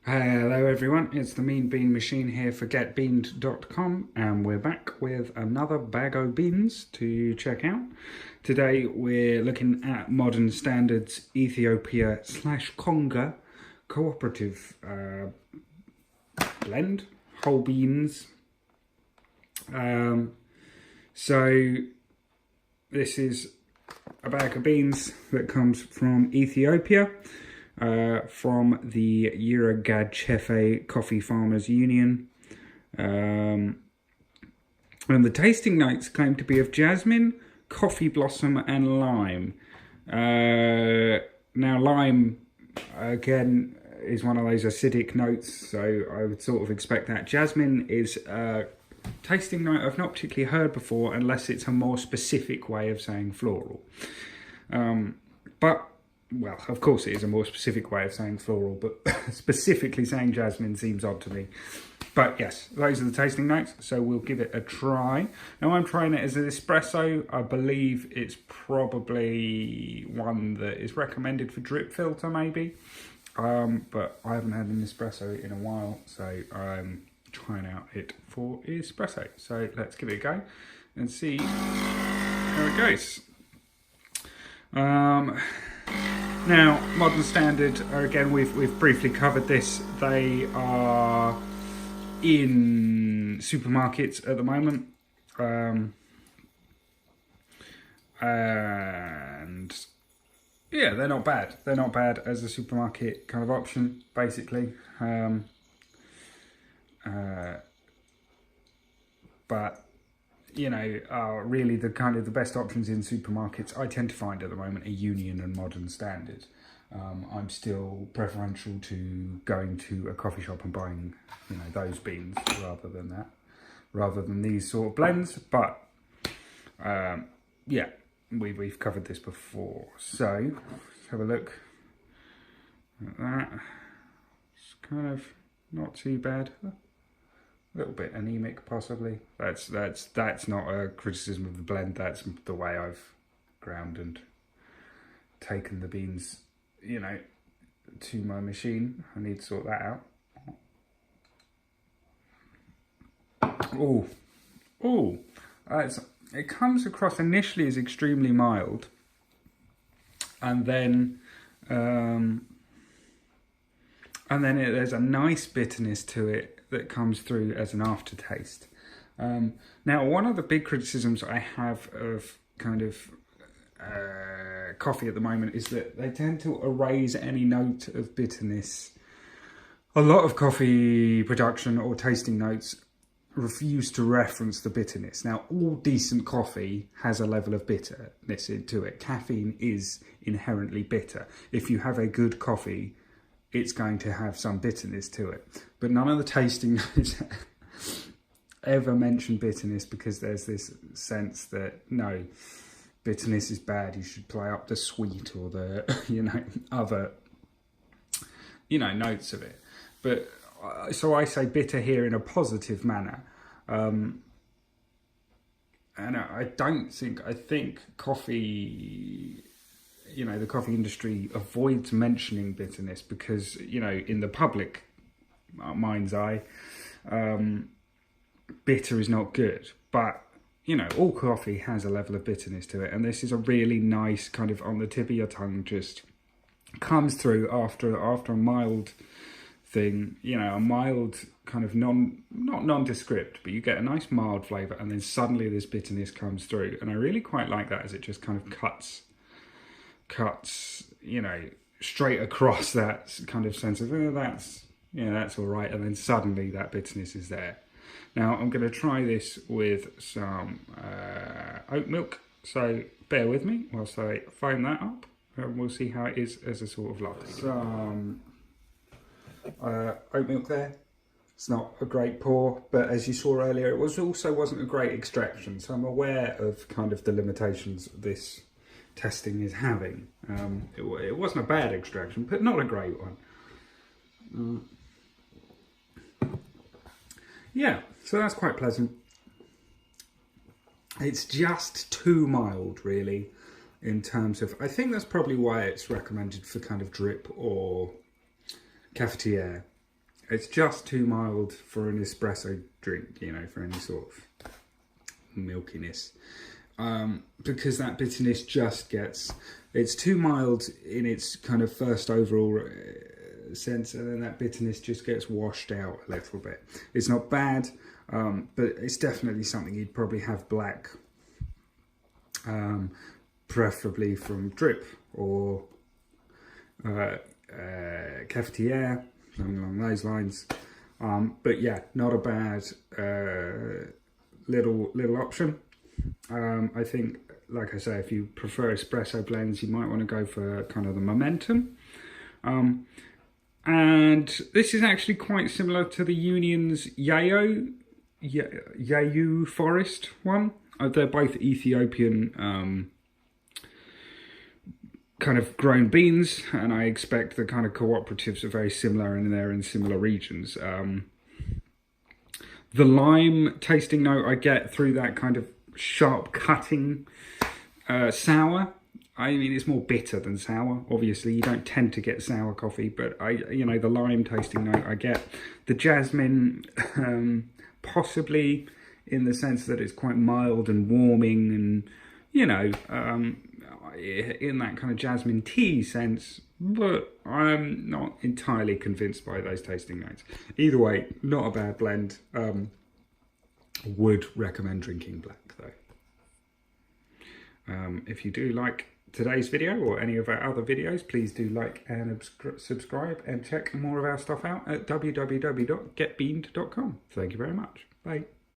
Hello everyone, it's the Mean Bean Machine here for getbeaned.com, and we're back with another bag of beans to check out. Today we're looking at Modern Standards Ethiopia / Konga Cooperative blend, whole beans. So this is a bag of beans that comes from Ethiopia. From the Chefe Coffee Farmers Union. And the tasting notes claim to be of jasmine, coffee blossom and lime. Now lime, again, is one of those acidic notes, so I would sort of expect that. Jasmine is a tasting note I've not particularly heard before, unless it's a more specific way of saying floral. Well, of course it is a more specific way of saying floral, but specifically saying jasmine seems odd to me. But yes, those are the tasting notes, so we'll give it a try. Now I'm trying it as an espresso. I believe it's probably one that is recommended for drip filter maybe. But I haven't had an espresso in a while, so I'm trying out it for espresso. So let's give it a go and see how it goes. Now, Modern Standard, again, we've briefly covered this. They are in supermarkets at the moment. And yeah, they're not bad. They're not bad as a supermarket kind of option, basically. But you know, are really the best options in supermarkets I tend to find at the moment are Union and Modern Standard. I'm still preferential to going to a coffee shop and buying, you know, those beans rather than these sort of blends. But yeah, we've covered this before. So let's have a look at that. It's kind of not too bad. A little bit anemic, possibly. That's not a criticism of the blend. That's the way I've ground and taken the beans, you know, to my machine. I need to sort that out. It comes across initially as extremely mild, and then there's a nice bitterness to it that comes through as an aftertaste. Now, one of the big criticisms I have of coffee at the moment is that they tend to erase any note of bitterness. A lot of coffee production or tasting notes refuse to reference the bitterness. Now, all decent coffee has a level of bitterness into it. Caffeine is inherently bitter. If you have a good coffee, it's going to have some bitterness to it. But none of the tasting notes ever mention bitterness, because there's this sense that, no, bitterness is bad. You should play up the sweet or the, you know, other, you know, notes of it. But so I say bitter here in a positive manner. And I think coffee, you know, the coffee industry avoids mentioning bitterness because, you know, in the public mind's eye, bitter is not good. But, you know, all coffee has a level of bitterness to it. And this is a really nice kind of on the tip of your tongue, just comes through after a mild thing, you know, a mild kind of not nondescript, but you get a nice mild flavour, and then suddenly this bitterness comes through. And I really quite like that, as it just kind of cuts, you know, straight across that kind of sense of, oh, that's all right, and then suddenly that bitterness is there. Now I'm going to try this with some oat milk, so bear with me whilst I foam that up, and we'll see how it is as a sort of latte. Some oat milk there. It's not a great pour, but as you saw earlier, it wasn't a great extraction, so I'm aware of kind of the limitations this testing is having. It wasn't a bad extraction, but not a great one. Yeah, so that's quite pleasant. It's just too mild, really, in terms of, I think that's probably why it's recommended for kind of drip or cafetiere. It's just too mild for an espresso drink, you know, for any sort of milkiness. Because that bitterness just gets, it's too mild in its kind of first overall sense, and then that bitterness just gets washed out a little bit. It's not bad, but it's definitely something you'd probably have black, preferably from Drip or Cafetiere, something along those lines. But yeah, not a bad little option. I think, like I say, if you prefer espresso blends, you might want to go for kind of the Momentum. And this is actually quite similar to the Union's Yayo Forest one. They're both Ethiopian kind of grown beans, and I expect the kind of cooperatives are very similar, and they're in similar regions. The lime tasting note I get through that kind of sharp cutting sour. I mean, it's more bitter than sour. Obviously, you don't tend to get sour coffee, but the lime tasting note I get. The jasmine, possibly in the sense that it's quite mild and warming, and in that kind of jasmine tea sense. But I'm not entirely convinced by those tasting notes. Either way, not a bad blend. Would recommend drinking black though. If you do like today's video or any of our other videos, please do like and subscribe, and check more of our stuff out at www.getbeamed.com. Thank you very much. Bye.